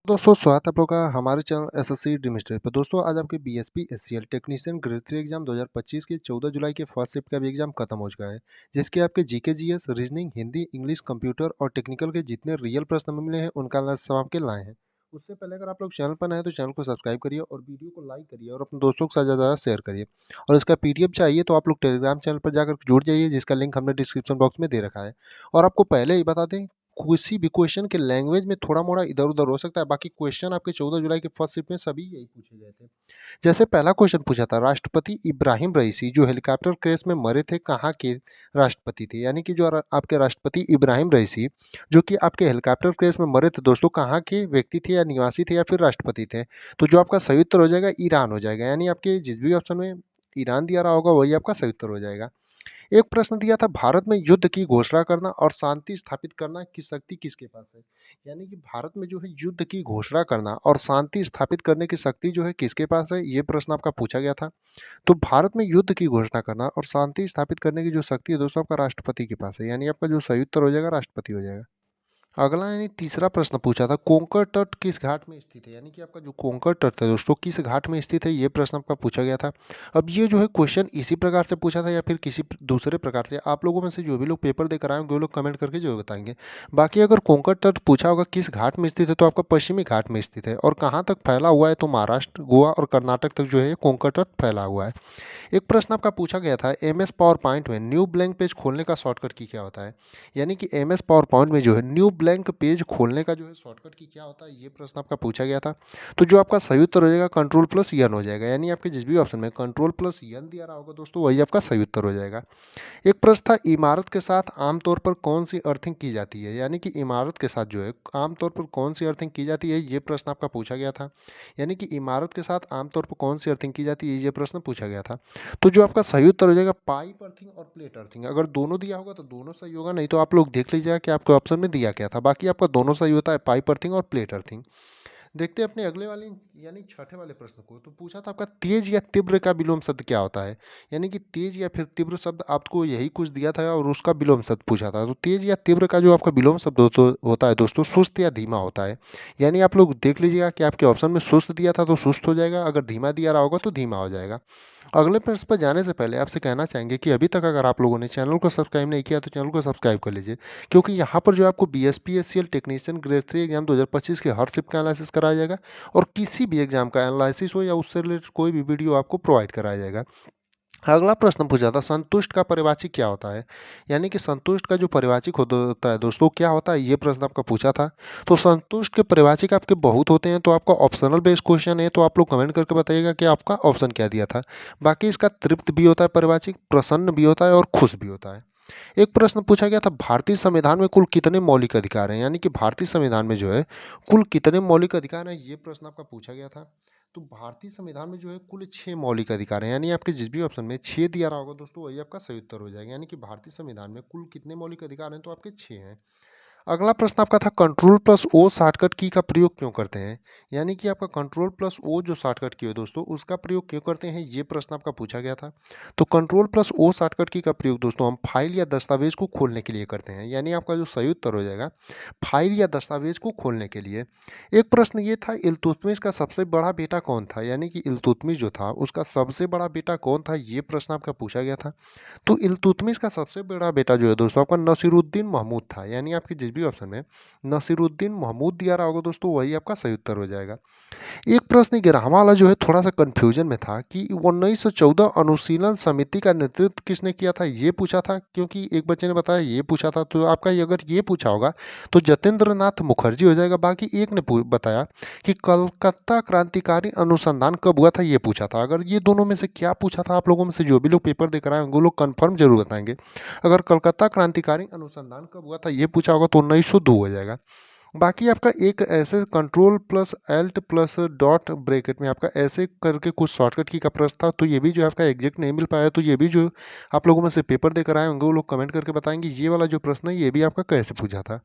दोस्तों स्वागत है आप लोग का हमारे चैनल एसएससी ड्रीम स्टडी पर। दोस्तों आज आपके BSP SCL technician grade 3 exam 2025 के 14 जुलाई के फर्स्ट शिफ्ट का भी एग्जाम खत्म हो चुका है, जिसके आपके GK GS reasoning Hindi English computer और टेक्निकल के जितने रियल प्रश्न हमें मिले हैं उनका एनालिसिस हम आपके लाए हैं। उससे पहले अगर आप लोग चैनल पर नए हैं तो चैनल को सब्सक्राइब करिए और वीडियो को लाइक करिए और अपने दोस्तों के साथ ज़्यादा शेयर करिए। और इसका पीडीएफ चाहिए तो आप लोग टेलीग्राम चैनल पर जाकर जुड़ जाइए, जिसका लिंक हमने डिस्क्रिप्शन बॉक्स में दे रखा है। और आपको पहले ही बता दें, किसी भी क्वेश्चन के लैंग्वेज में थोड़ा-मोड़ा इधर-उधर हो सकता है, बाकी क्वेश्चन आपके 14 जुलाई के फर्स्ट शिफ्ट में सभी यही पूछे गए थे। जैसे पहला क्वेश्चन पूछा था, राष्ट्रपति इब्राहिम रईसी जो हेलीकॉप्टर क्रैश में मरे थे, कहाँ के राष्ट्रपति थे? यानी कि जो आपके राष्ट्रपति इब्राहिम रईसी जो कि आपके हेलीकॉप्टर क्रैश में मरे थे दोस्तों, कहाँ के व्यक्ति थे या निवासी थे या फिर राष्ट्रपति थे? तो जो आपका सही उत्तर हो जाएगा ईरान हो जाएगा। यानी आपके जिस भी ऑप्शन में ईरान दिया रहा होगा वही आपका सही उत्तर हो जाएगा। एक प्रश्न दिया था, भारत में युद्ध की घोषणा करना और शांति स्थापित करना की शक्ति किसके पास है? यानी कि भारत में जो है युद्ध की घोषणा करना और शांति स्थापित करने की शक्ति जो है किसके पास है, ये प्रश्न आपका पूछा गया था। तो भारत में युद्ध की घोषणा करना और शांति स्थापित करने की जो शक्ति है दोस्तों आपका राष्ट्रपति के पास है। यानी आपका जो सही उत्तर हो जाएगा राष्ट्रपति हो जाएगा। अगला यानी तीसरा प्रश्न पूछा था, कोंकण तट किस घाट में स्थित है? यानी कि आपका जो कोंकण तट है दोस्तों किस घाट में स्थित है, ये प्रश्न आपका पूछा गया था। अब ये जो है क्वेश्चन इसी प्रकार से पूछा था या फिर किसी दूसरे प्रकार से, आप लोगों में से जो भी लोग पेपर देकर आए होंगे वो लोग कमेंट करके जो बताएंगे। बाकी अगर कोंकण तट पूछा होगा किस घाट में स्थित है तो आपका पश्चिमी घाट में स्थित है। और कहाँ तक फैला हुआ है, तो महाराष्ट्र गोवा और कर्नाटक तक जो है कोंकण तट फैला हुआ है। एक प्रश्न आपका पूछा गया था, एम एस पावर पॉइंट में न्यू ब्लैंक पेज खोलने का शॉर्टकट की क्या होता है? यानी कि एम एस पावर पॉइंट में जो है न्यू ब्लैंक पेज खोलने का जो है शॉर्टकट की क्या होता है, ये प्रश्न आपका पूछा गया था। तो जो आपका सही उत्तर हो जाएगा कंट्रोल प्लस यन हो जाएगा। यानी आपके जिस भी ऑप्शन में कंट्रोल प्लस यन दिया रहा होगा दोस्तों वही आपका सही उत्तर हो जाएगा। एक प्रश्न था, इमारत के साथ आमतौर पर कौन सी अर्थिंग की जाती है? यानी कि इमारत के साथ जो है आमतौर पर कौन सी अर्थिंग की जाती है, ये प्रश्न आपका पूछा गया था। यानी कि इमारत के साथ आमतौर पर कौन सी अर्थिंग की जाती है, ये प्रश्न पूछा गया था। तो जो आपका सही उत्तर हो जाएगा पाइप अर्थिंग और प्लेट अर्थिंग। अगर दोनों दिया होगा तो दोनों सही होगा, नहीं तो आप लोग देख लीजिएगा कि आपके ऑप्शन में दिया क्या था। बाकी आपका दोनों सही होता है, पाइप अर्थिंग और प्लेट अर्थिंग। देखते हैं अपने अगले वाले यानी छठे वाले प्रश्न को। तो पूछा था आपका, तेज या तीव्र का विलोम शब्द क्या होता है? यानी कि तेज या फिर तीव्र शब्द आपको यही कुछ दिया था और उसका विलोम शब्द पूछा था। तो तेज या तीव्र का जो आपका विलोम शब्द होता है दोस्तों सुस्त या धीमा होता है। यानी आप लोग देख लीजिएगा कि आपके ऑप्शन में सुस्त दिया था तो सुस्त हो जाएगा, अगर धीमा दिया रहा होगा तो धीमा हो जाएगा। अगले प्रश्न पर जाने से पहले आपसे कहना चाहेंगे कि अभी तक अगर आप लोगों ने चैनल को सब्सक्राइब नहीं किया तो चैनल को सब्सक्राइब कर लीजिए, क्योंकि यहाँ पर जो आपको BSP SCL technician grade 3 exam 2025 के हर शिफ्ट का एनालिसिस कराया जाएगा और किसी भी एग्जाम का एनालिसिस हो या उससे रिलेटेड कोई भी वीडियो आपको प्रोवाइड कराया जाएगा। अगला प्रश्न पूछा था, संतुष्ट का परिवाची क्या होता है? यानी कि संतुष्ट का जो परिवाचिक होता है दोस्तों क्या होता है, ये प्रश्न आपका पूछा था। तो संतुष्ट के परिवाचिक आपके बहुत होते हैं, तो आपका ऑप्शनल बेस्ड क्वेश्चन है, तो आप लोग कमेंट करके बताइएगा कि आपका ऑप्शन क्या दिया था। बाकी इसका तृप्त भी होता है परिवाचिक, प्रसन्न भी होता है और खुश भी होता है। एक प्रश्न पूछा गया था, भारतीय संविधान में कुल कितने मौलिक अधिकार हैं? यानी कि भारतीय संविधान में जो है कुल कितने मौलिक अधिकार हैं, ये प्रश्न आपका पूछा गया था। तो भारतीय संविधान में जो है कुल 6 मौलिक अधिकार हैं। यानी आपके जिस भी ऑप्शन में 6 दिया रहा होगा दोस्तों वही आपका सही उत्तर हो जाएगा। यानी कि भारतीय संविधान में कुल कितने मौलिक अधिकार हैं, तो आपके 6 हैं। अगला प्रश्न आपका था, कंट्रोल प्लस ओ शॉर्टकट की का प्रयोग क्यों करते हैं? यानी कि आपका कंट्रोल प्लस ओ जो शॉर्टकट की है दोस्तों उसका प्रयोग क्यों करते हैं, ये प्रश्न आपका पूछा गया था। तो कंट्रोल प्लस ओ शॉर्टकट की का प्रयोग दोस्तों हम फाइल या दस्तावेज को खोलने के लिए करते हैं। यानी आपका जो सही उत्तर हो जाएगा फाइल या दस्तावेज को खोलने के लिए। एक प्रश्न ये था, इल्तुतमिश का सबसे बड़ा बेटा कौन था? यानी कि इल्तुतमिश जो था उसका सबसे बड़ा बेटा कौन था, ये प्रश्न आपका पूछा गया था। तो इल्तुतमिश का सबसे बड़ा बेटा जो है दोस्तों आपका नसीरुद्दीन महमूद था। यानी आपके जिस भी ऑप्शन में नसीरुद्दीन महमूद दिया रहा होगा दोस्तों वही आपका सही उत्तर हो जाएगा। एक प्रश्न ग्रामा वाला जो है थोड़ा सा कंफ्यूजन में था कि 1914 अनुशीलन समिति का नेतृत्व किसने किया था, ये पूछा था। क्योंकि एक बच्चे ने बताया ये पूछा था, तो आपका ये अगर ये पूछा होगा तो जतेंद्र नाथ मुखर्जी हो जाएगा। बाकी एक ने बताया कि कलकत्ता क्रांतिकारी अनुसंधान कब हुआ था, ये पूछा था। अगर ये दोनों में से क्या पूछा था, आप लोगों में से जो भी लोग पेपर देकर आए होंगे वो लोग कन्फर्म जरूर बताएंगे। अगर कलकत्ता क्रांतिकारी अनुसंधान कब हुआ था ये पूछा होगा तो 1902 हो जाएगा। बाकी आपका एक ऐसे control plus Alt plus dot bracket में आपका ऐसे करके कुछ शॉर्टकट की का प्रश्न था, तो ये भी जो आपका एग्जैक्ट नहीं मिल पाया। तो ये भी जो आप लोगों में से पेपर देकर आए होंगे वो लोग कमेंट करके बताएंगे ये वाला जो प्रश्न है ये भी आपका कैसे पूछा था।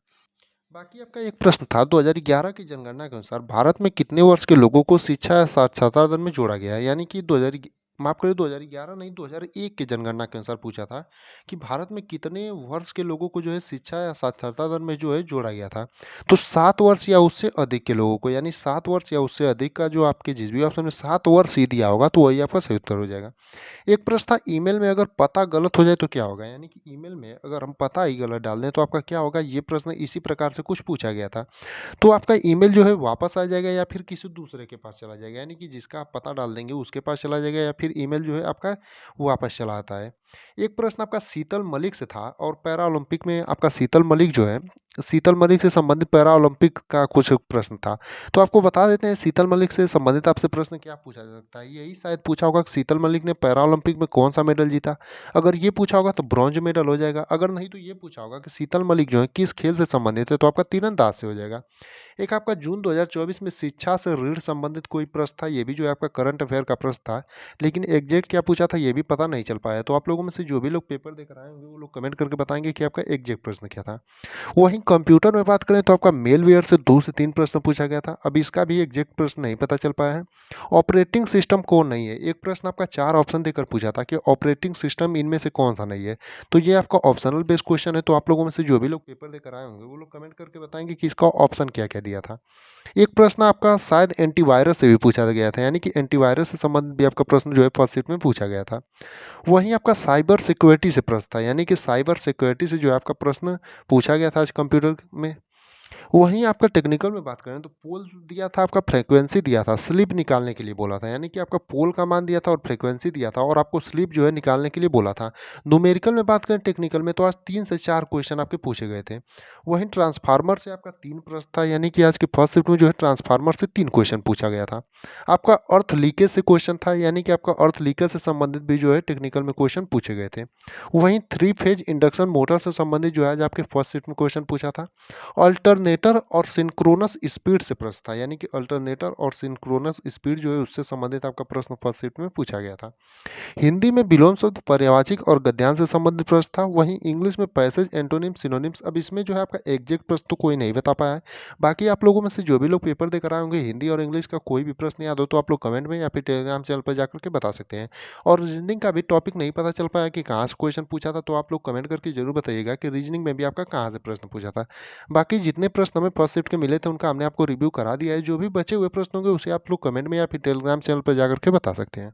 बाकी आपका एक प्रश्न था, 2011 की जनगणना के अनुसार भारत में कितने वर्ष के लोगों को शिक्षा या साक्षरता दर में जोड़ा गया है? यानी कि 2000 माफ़ करें 2011 नहीं 2001 की जनगणना के अनुसार पूछा था कि भारत में कितने वर्ष के लोगों को जो है शिक्षा या साक्षरता दर में जो है जोड़ा गया था। तो 7 वर्ष या उससे अधिक के लोगों को, यानी 7 वर्ष या उससे अधिक का जो आपके जिस भी ऑप्शन में 7 वर्ष ही दिया होगा तो वही आपका सही उत्तर हो जाएगा। एक प्रश्न था, ईमेल में अगर पता गलत हो जाए तो क्या होगा? यानी कि ईमेल में अगर हम पता ही गलत डाल दें तो आपका क्या होगा? ये प्रश्न इसी प्रकार से कुछ पूछा गया था। तो आपका ईमेल जो है वापस आ जाएगा या फिर किसी दूसरे के पास चला जाएगा, यानी कि जिसका आप पता डाल देंगे उसके पास चला जाएगा या फिर ईमेल जो है आपका वापस चला आता है। एक प्रश्न आपका शीतल मलिक से था और पैरा ओलंपिक में आपका शीतल मलिक जो है, शीतल मलिक से संबंधित पैरा ओलंपिक का कुछ प्रश्न था। तो आपको बता देते हैं शीतल मलिक से संबंधित आपसे प्रश्न क्या पूछा जा सकता है। यही शायद पूछा होगा कि शीतल मलिक ने पैरा ओलंपिक में कौन सा मेडल जीता। अगर ये पूछा होगा तो ब्रॉन्ज मेडल हो जाएगा। अगर नहीं तो ये पूछा होगा कि शीतल मलिक जो है किस खेल से संबंधित है, तो आपका तीरंदाज से हो जाएगा। एक आपका जून 2024 में शिक्षा से ऋण संबंधित कोई प्रश्न था, ये भी जो है आपका करंट अफेयर का प्रश्न था, लेकिन एग्जैक्ट क्या पूछा था ये भी पता नहीं चल पाया। तो आप लोगों में से जो भी लोग पेपर देकर आए होंगे वो लोग कमेंट करके बताएंगे कि आपका एग्जैक्ट प्रश्न क्या था। वहीं कंप्यूटर में बात करें तो आपका मेलवेयर से 2 से 3 प्रश्न पूछा गया था। अब इसका भी एग्जैक्ट प्रश्न नहीं पता चल पाया है। ऑपरेटिंग सिस्टम कौन नहीं है? एक प्रश्न आपका 4 ऑप्शन देकर पूछा था कि ऑपरेटिंग सिस्टम इनमें से कौन सा नहीं है। तो ये आपका ऑप्शनल बेस्ड क्वेश्चन है। तो आप लोगों में से जो भी लोग पेपर देकर आए होंगे वो लोग कमेंट करके बताएंगे कि इसका ऑप्शन क्या-क्या दिया था। एक प्रश्न आपका शायद एंटीवायरस से भी पूछा गया था, यानी कि एंटीवायरस से संबंधित भी आपका प्रश्न जो है फर्स्ट शिफ्ट में पूछा गया था। वहीं आपका साइबर सिक्योरिटी से प्रश्न था, यानी कि साइबर सिक्योरिटी से जो है आपका प्रश्न पूछा गया था आज कंप्यूटर में। वहीं आपका टेक्निकल में बात करें तो पोल दिया था, आपका फ्रीक्वेंसी दिया था, स्लीप निकालने के लिए बोला था, यानी कि आपका पोल का मान दिया था और फ्रीक्वेंसी दिया था और आपको स्लीप जो है निकालने के लिए बोला था। न्यूमेरिकल में बात करें टेक्निकल में तो आज 3 से 4 क्वेश्चन आपके पूछे गए थे। वहीं ट्रांसफार्मर से आपका 3 प्रश्न था, यानी कि आज की फर्स्ट शिफ्ट में जो है ट्रांसफार्मर से 3 क्वेश्चन पूछा गया था। आपका अर्थ लीकेज से क्वेश्चन था, यानी कि आपका अर्थ लीकेज से संबंधित भी जो है टेक्निकल में क्वेश्चन पूछे गए थे। वहीं 3 फेज इंडक्शन मोटर से संबंधित जो है आज आपके फर्स्ट शिफ्ट में क्वेश्चन पूछा था। अल्टरनेटर और सिंक्रोनस स्पीड से प्रश्न था, यानी कि अल्टरनेटर और सिंक्रोनस स्पीड जो है उससे संबंधित आपका प्रश्न फर्स्ट शिफ्ट में पूछा गया था। हिंदी में विलोम शब्द पर्यायवाची और गद्यांश से संबंधित प्रश्न था। वहीं इंग्लिश में पैसेज एंटोनिम सिनोनिम्स। अब इसमें जो है आपका एग्जैक्ट प्रश्न तो कोई नहीं बता पाया है। बाकी आप लोगों में से जो भी लोग पेपर देकर आए होंगे हिंदी और इंग्लिश का कोई भी प्रश्न याद हो तो आप लोग कमेंट में या फिर टेलीग्राम चैनल पर जाकर के बता सकते हैं। और रीजनिंग का भी टॉपिक नहीं पता चल पाया कि कहाँ से क्वेश्चन पूछा था, तो आप लोग कमेंट करके जरूर बताइएगा कि रीजनिंग में भी आपका कहाँ से प्रश्न पूछा था। बाकी जितने प्रश्न हमें फर्स्ट शिफ्ट के मिले थे उनका हमने आपको रिव्यू करा दिया है। जो भी बचे हुए प्रश्न होंगे उसे आप लोग कमेंट में या फिर टेलीग्राम चैनल पर जाकर के बता सकते हैं।